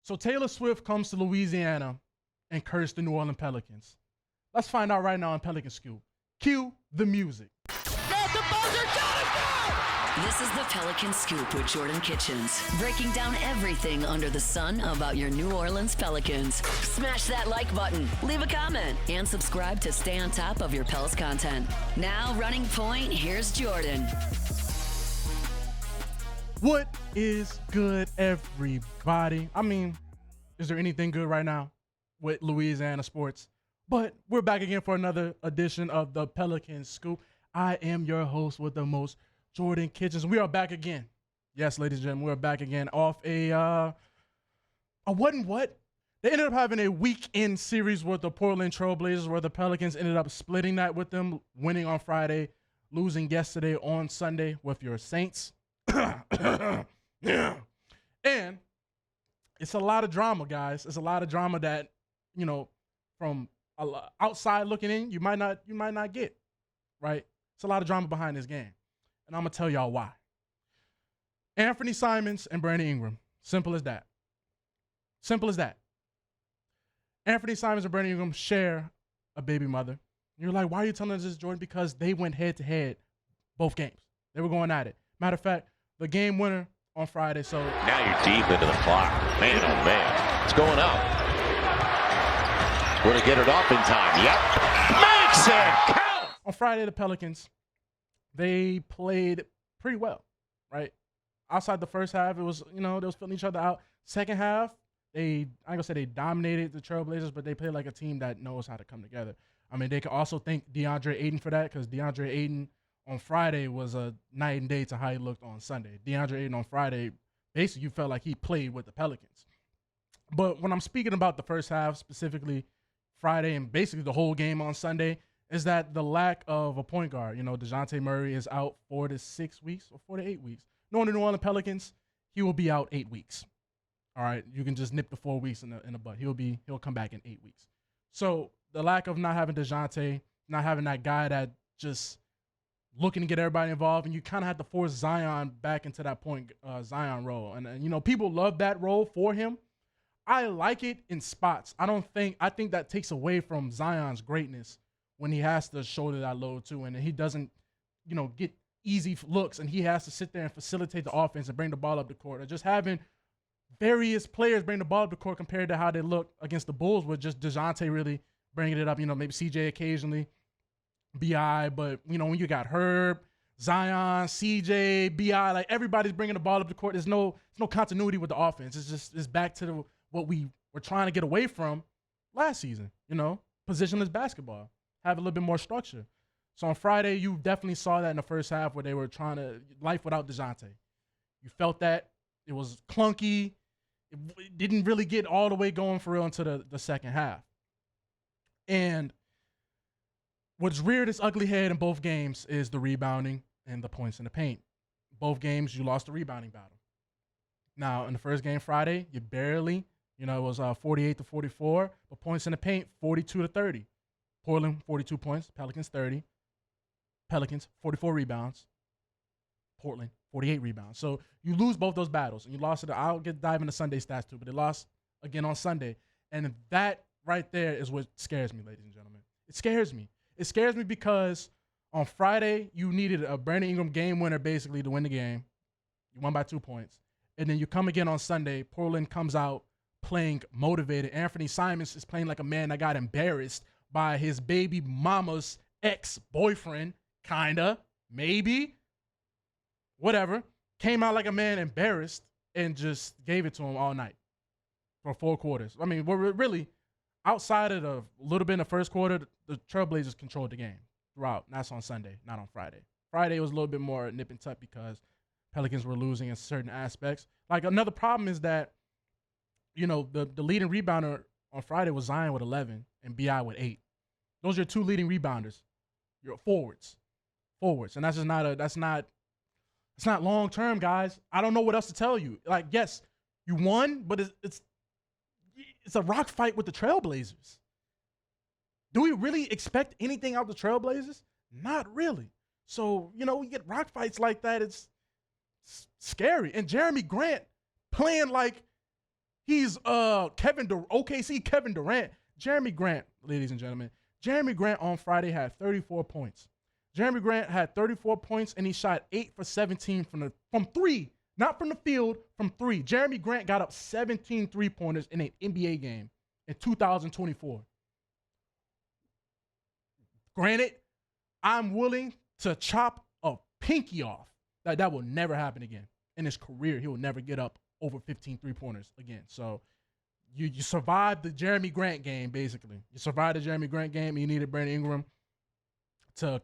So Taylor Swift comes to Louisiana and cursed the New Orleans Pelicans. Let's find out right now on Pelicans Scoop. Cue the music. This is the Pelicans Scoop with Jordan Kitchens, breaking down everything under the sun about your New Orleans Pelicans. Smash that like button, leave a comment, and subscribe to stay on top of your Pels content. Now, running point, here's Jordan. What is good, everybody? I mean, is there anything good right now with Louisiana sports? But we're back again for another edition of the Pelicans Scoop. I am your host with the most, Jordan Kitchens. We are back again. Yes, ladies and gentlemen, we're back again off a what? They ended up having a weekend series with the Portland Trailblazers where the Pelicans ended up splitting that with them, winning on Friday, losing yesterday on Sunday with your Saints. Yeah. And it's a lot of drama, guys. It's a lot of drama that, you know, from outside looking in, you might not get, right? It's a lot of drama behind this game. And I'm going to tell y'all why. Anfernee Simons and Brandon Ingram. Simple as that. Simple as that. Anfernee Simons and Brandon Ingram share a baby mother. You're like, why are you telling us this, Jordan? Because they went head-to-head both games. They were going at it. Matter of fact, the game winner on Friday. So now you're deep into the clock. Man, oh, man. It's going up. Going to get it off in time. Yep. Makes it count. On Friday, the Pelicans, they played pretty well, right? Outside the first half, it was, they was filling each other out. Second half, I ain't gonna say they dominated the Trailblazers, but they played like a team that knows how to come together. I mean, they can also thank DeAndre Ayton for that, because DeAndre Ayton on Friday was a night and day to how he looked on Sunday. DeAndre Ayton on Friday, basically you felt like he played with the Pelicans. But when I'm speaking about the first half, specifically Friday and basically the whole game on Sunday, is that the lack of a point guard. DeJounte Murray is out 4 to 6 weeks or 4 to 8 weeks. Knowing the New Orleans Pelicans, he will be out 8 weeks. All right, you can just nip the 4 weeks in the butt. He'll come back in 8 weeks. So the lack of not having DeJounte, not having that guy that just looking to get everybody involved, and you kind of had to force Zion back into that point Zion role. And people love that role for him. I like it in spots. I think that takes away from Zion's greatness when he has to shoulder that load too, and he doesn't, get easy looks, and he has to sit there and facilitate the offense and bring the ball up the court. Or just having various players bring the ball up the court compared to how they look against the Bulls with just DeJounte really bringing it up. Maybe CJ occasionally, BI, but when you got Herb, Zion, CJ, BI, like everybody's bringing the ball up the court. There's no continuity with the offense. It's back to what we were trying to get away from last season. Positionless basketball. Have a little bit more structure. So on Friday, you definitely saw that in the first half where they were trying to life without DeJounte. You felt that. It was clunky. It didn't really get all the way going for real until the second half. And what's reared its ugly head in both games is the rebounding and the points in the paint. Both games, you lost the rebounding battle. Now, in the first game Friday, you barely, it was 48 to 44, but points in the paint, 42 to 30. Portland, 42 points. Pelicans, 30. Pelicans, 44 rebounds. Portland, 48 rebounds. So you lose both those battles, and you lost it. I'll dive into Sunday stats too, but they lost again on Sunday. And that right there is what scares me, ladies and gentlemen. It scares me. It scares me because on Friday, you needed a Brandon Ingram game winner basically to win the game. You won by 2 points. And then you come again on Sunday. Portland comes out playing motivated. Anfernee Simons is playing like a man that got embarrassed by his baby mama's ex-boyfriend, kinda, maybe, whatever. Came out like a man embarrassed and just gave it to him all night for 4 quarters. I mean, we're really, outside of the little bit in the first quarter, the Trailblazers controlled the game throughout. And that's on Sunday, not on Friday. Friday was a little bit more nip and tuck because Pelicans were losing in certain aspects. Like, another problem is that, the leading rebounder on Friday was Zion with 11 and BI with 8. Those are your 2 leading rebounders. Your forwards. And that's just it's not long term, guys. I don't know what else to tell you. Like, yes, you won, but it's a rock fight with the Trailblazers. Do we really expect anything out of the Trailblazers? Not really. So, we get rock fights like that. It's scary. And Jeremy Grant playing like He's OKC Kevin Durant. Jeremy Grant, ladies and gentlemen. Jeremy Grant on Friday had 34 points. Jeremy Grant had 34 points, and he shot 8 for 17 from three. Not from the field, from three. Jeremy Grant got up 17 three-pointers in an NBA game in 2024. Granted, I'm willing to chop a pinky off. That will never happen again. In his career, he will never get up over 15 three-pointers again. So you survived the Jeremy Grant game, basically. You survived the Jeremy Grant game, and you needed Brandon Ingram to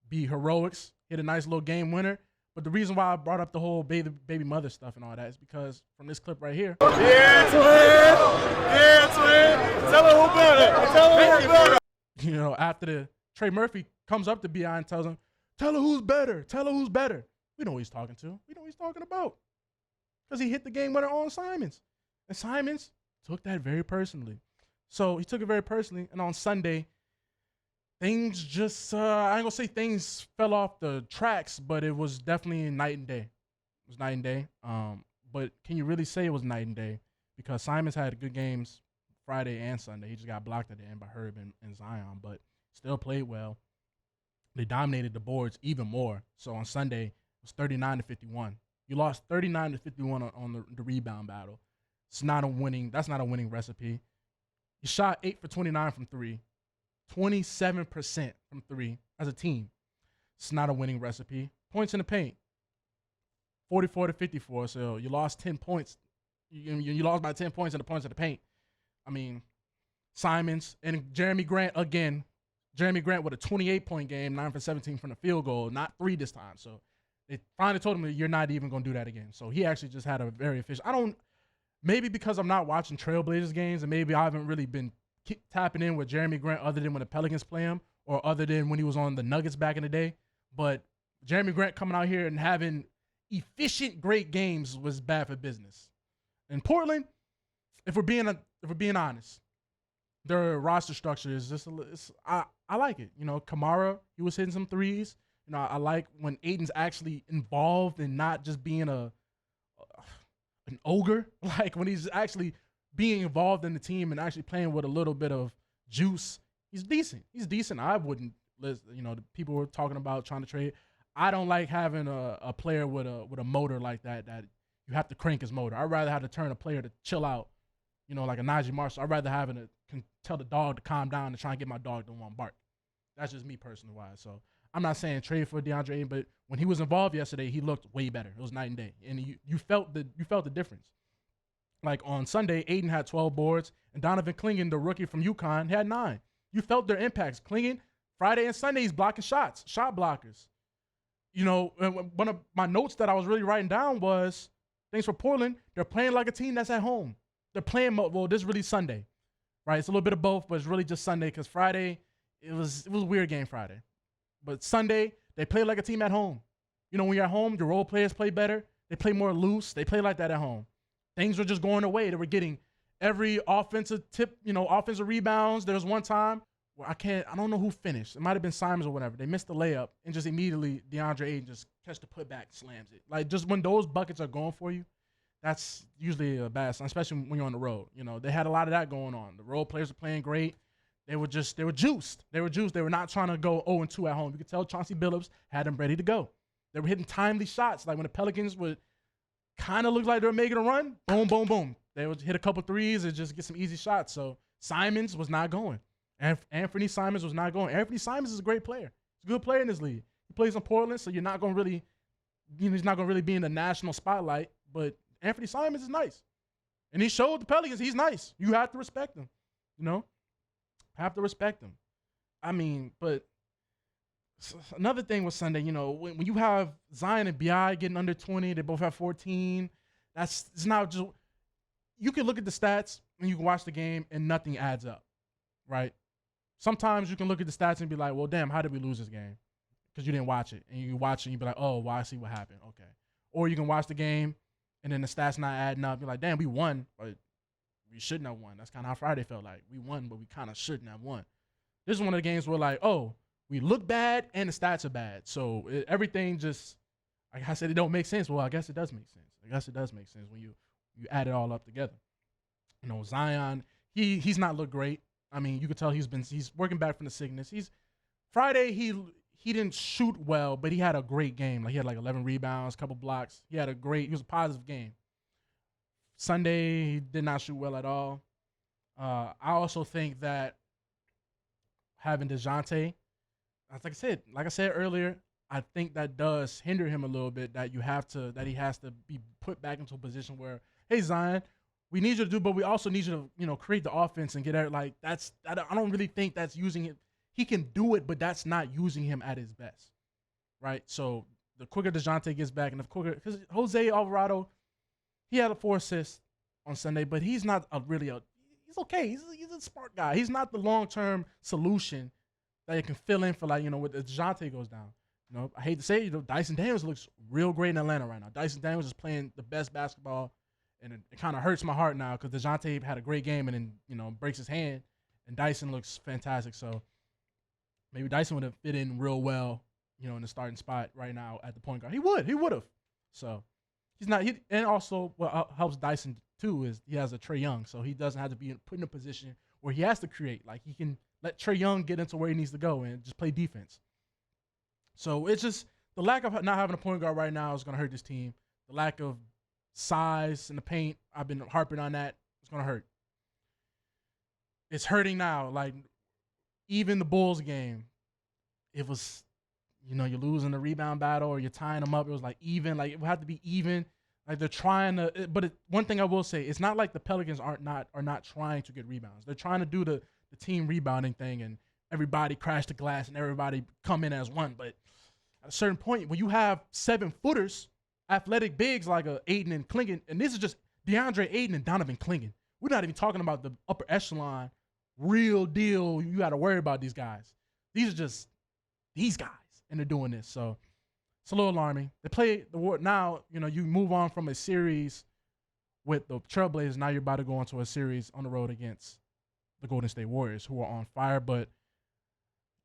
be heroics, hit a nice little game winner. But the reason why I brought up the whole baby mother stuff and all that is because from this clip right here. Yeah, twin. Yeah, twin. Tell her who better. Tell her who better. You know, after Trey Murphy comes up to B.I. and tells him, tell her who's better. Tell her who's better. We know who he's talking to. We know what he's talking about. Because he hit the game winner on Simons. And Simons took that very personally. So he took it very personally. And on Sunday, things just, I ain't going to say things fell off the tracks, but it was definitely night and day. It was night and day. But can you really say it was night and day? Because Simons had good games Friday and Sunday. He just got blocked at the end by Herb and Zion, but still played well. They dominated the boards even more. So on Sunday, it was 39-51. You lost 39-51 on the rebound battle. It's not a winning. That's not a winning recipe. You shot 8 for 29 from three, 27% from three as a team. It's not a winning recipe. Points in the paint, 44-54. So you lost 10 points. You lost by 10 points in the points in the paint. I mean, Simons and Jeremy Grant again. Jeremy Grant with a 28-point game, 9 for 17 from the field goal, not 3 this time. So they finally told him that you're not even going to do that again. So he actually just had a very efficient. Maybe because I'm not watching Trailblazers games and maybe I haven't really been tapping in with Jeremy Grant other than when the Pelicans play him or other than when he was on the Nuggets back in the day. But Jeremy Grant coming out here and having efficient, great games was bad for business. In Portland, if we're being honest, their roster structure is just I like it. You know, Kamara, he was hitting some threes. You know, I like when Aiden's actually involved and not just being an ogre. Like when he's actually being involved in the team and actually playing with a little bit of juice. He's decent. I wouldn't, you know, the people were talking about trying to trade. I don't like having a player with a motor like that you have to crank his motor. I'd rather have to turn a player to chill out. You know, like a Najee Marshall. I'd rather having to tell the dog to calm down and try and get my dog to want to bark. That's just me personally wise. So I'm not saying trade for DeAndre Ayton, but when he was involved yesterday, he looked way better. It was night and day, and you felt the difference. Like on Sunday, Ayton had 12 boards, and Donovan Clingan, the rookie from UConn, had 9. You felt their impacts. Clingan, Friday and Sunday, he's blocking shots, shot blockers. You know, one of my notes that I was really writing down was, thanks for Portland, they're playing like a team that's at home. They're playing, well, this is really Sunday, right? It's a little bit of both, but it's really just Sunday because Friday, it was a weird game Friday. But Sunday, they play like a team at home. You know, when you're at home, your role players play better. They play more loose. They play like that at home. Things were just going away. They were getting every offensive tip, you know, offensive rebounds. There was one time where I don't know who finished. It might have been Simons or whatever. They missed the layup, and just immediately DeAndre Ayton just catch the putback, slams it. Like, just when those buckets are going for you, that's usually a bad sign, especially when you're on the road. You know, they had a lot of that going on. The role players were playing great. They were juiced. They were not trying to go 0-2 at home. You could tell Chauncey Billups had them ready to go. They were hitting timely shots. Like when the Pelicans would kind of look like they were making a run, boom, boom, boom. They would hit a couple threes and just get some easy shots. So Simons was not going. And Anfernee Simons was not going. Anfernee Simons is a great player. He's a good player in this league. He plays in Portland, so you're not going to really, you know, he's not going to really be in the national spotlight. But Anfernee Simons is nice. And he showed the Pelicans he's nice. You have to respect him, you know? Have to respect him. I mean, but another thing with Sunday, you know, when you have Zion and B.I. getting under 20, they both have 14, it's not just – you can look at the stats and you can watch the game and nothing adds up, right? Sometimes you can look at the stats and be like, well, damn, how did we lose this game? Because you didn't watch it. And you watch it and you be like, oh, well, I see what happened. Okay. Or you can watch the game and then the stats not adding up. You're like, damn, we won, but we shouldn't have won. That's kind of how Friday felt like. We won, but we kind of shouldn't have won. This is one of the games where like, oh, we look bad and the stats are bad. So everything just, like I said, it don't make sense. Well, I guess it does make sense. I guess it does make sense when you add it all up together. Zion, he's not looked great. I mean, you could tell he's working back from the sickness. Friday he didn't shoot well, but he had a great game. Like he had like 11 rebounds, couple blocks. He was a positive game. Sunday he did not shoot well at all. I also think that having DeJounte, like I said earlier, I think that does hinder him a little bit. That he has to be put back into a position where, hey Zion, we need you to do, but we also need you to create the offense and get there. Like I don't really think that's using it. He can do it, but that's not using him at his best, right? So the quicker DeJounte gets back, and the quicker, because Jose Alvarado, he had 4 assists on Sunday, but he's not he's okay. He's a smart guy. He's not the long-term solution that you can fill in for, like, when DeJounte goes down. I hate to say it, Dyson Daniels looks real great in Atlanta right now. Dyson Daniels is playing the best basketball, and it kind of hurts my heart now because DeJounte had a great game and then, breaks his hand, and Dyson looks fantastic. So maybe Dyson would have fit in real well, in the starting spot right now at the point guard. He would have. So he's not. And also what helps Dyson too is he has a Trae Young, so he doesn't have to be put in a position where he has to create. Like he can let Trae Young get into where he needs to go and just play defense. So it's just the lack of not having a point guard right now is going to hurt this team. The lack of size in the paint, I've been harping on that. It's going to hurt. It's hurting now. Like even the Bulls game, it was, you're losing the rebound battle or you're tying them up. It was like even, like it would have to be even. Like they're trying to, but one thing I will say, it's not like the Pelicans are not trying to get rebounds. They're trying to do the team rebounding thing and everybody crash the glass and everybody come in as one. But at a certain point, when you have 7-footers, athletic bigs like Aiden and Clingan, and this is just DeAndre Aiden and Donovan Clingan. We're not even talking about the upper echelon, real deal. You got to worry about these guys. These are just these guys, and they're doing this. So it's a little alarming. They play the war now. You move on from a series with the Trailblazers. Now you're about to go into a series on the road against the Golden State Warriors, who are on fire. But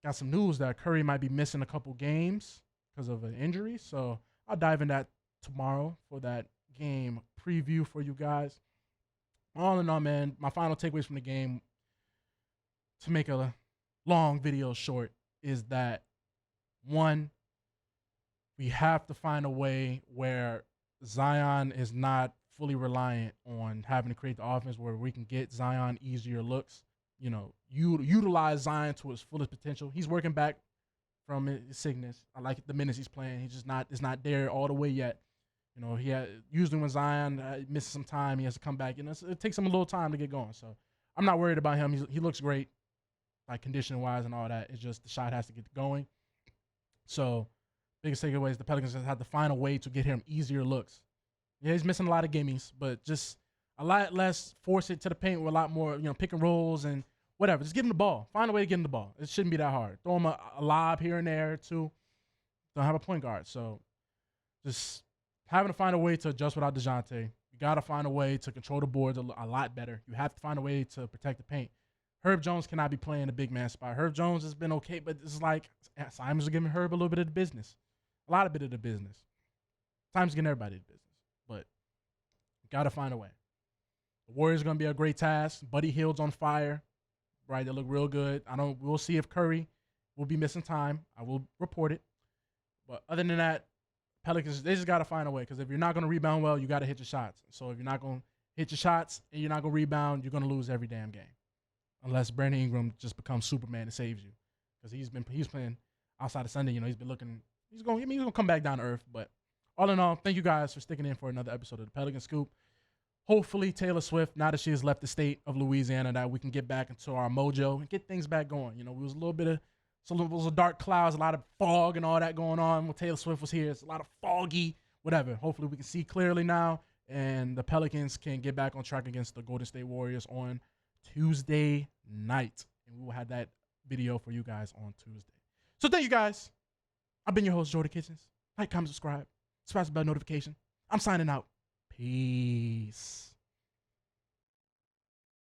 got some news that Curry might be missing a couple games because of an injury. So I'll dive in that tomorrow for that game preview for you guys. All in all, man, my final takeaways from the game, to make a long video short, is that, one, we have to find a way where Zion is not fully reliant on having to create the offense, where we can get Zion easier looks. Utilize Zion to his fullest potential. He's working back from his sickness. I like the minutes he's playing. He's just it's not there all the way yet. Usually when Zion misses some time, he has to come back. It takes him a little time to get going. So I'm not worried about him. He looks great, like conditioning wise and all that. It's just the shot has to get going. So biggest takeaway is the Pelicans have to find a way to get him easier looks. Yeah, he's missing a lot of gimmies, but just a lot less force it to the paint with a lot more, pick and rolls and whatever. Just give him the ball. Find a way to get him the ball. It shouldn't be that hard. Throw him a lob here and there too. Don't have a point guard. So just having to find a way to adjust without DeJounte. You got to find a way to control the boards a lot better. You have to find a way to protect the paint. Herb Jones cannot be playing the big man spot. Herb Jones has been okay, but it's like Simons are giving Herb a little bit of the business. A lot of bit of the business. Time's getting everybody the business. But you got to find a way. The Warriors are going to be a great task. Buddy Hield's on fire. Right, they look real good. We'll see if Curry will be missing time. I will report it. But other than that, Pelicans, they just got to find a way, because if you're not going to rebound well, you got to hit your shots. So if you're not going to hit your shots and you're not going to rebound, you're going to lose every damn game. Unless Brandon Ingram just becomes Superman and saves you. Because he's playing outside of Sunday, he's been looking, he's going to come back down to earth. But all in all, thank you guys for sticking in for another episode of the Pelicans Scoop. Hopefully Taylor Swift, now that she has left the state of Louisiana, that we can get back into our mojo and get things back going. It was it was a dark clouds, a lot of fog and all that going on when Taylor Swift was here. It's a lot of foggy, whatever. Hopefully we can see clearly now, and the Pelicans can get back on track against the Golden State Warriors on Tuesday night. And we will have that video for you guys on Tuesday. So thank you guys. I've been your host, Jordan Kitchens. Like, comment, subscribe. Smash the bell notification. I'm signing out. Peace.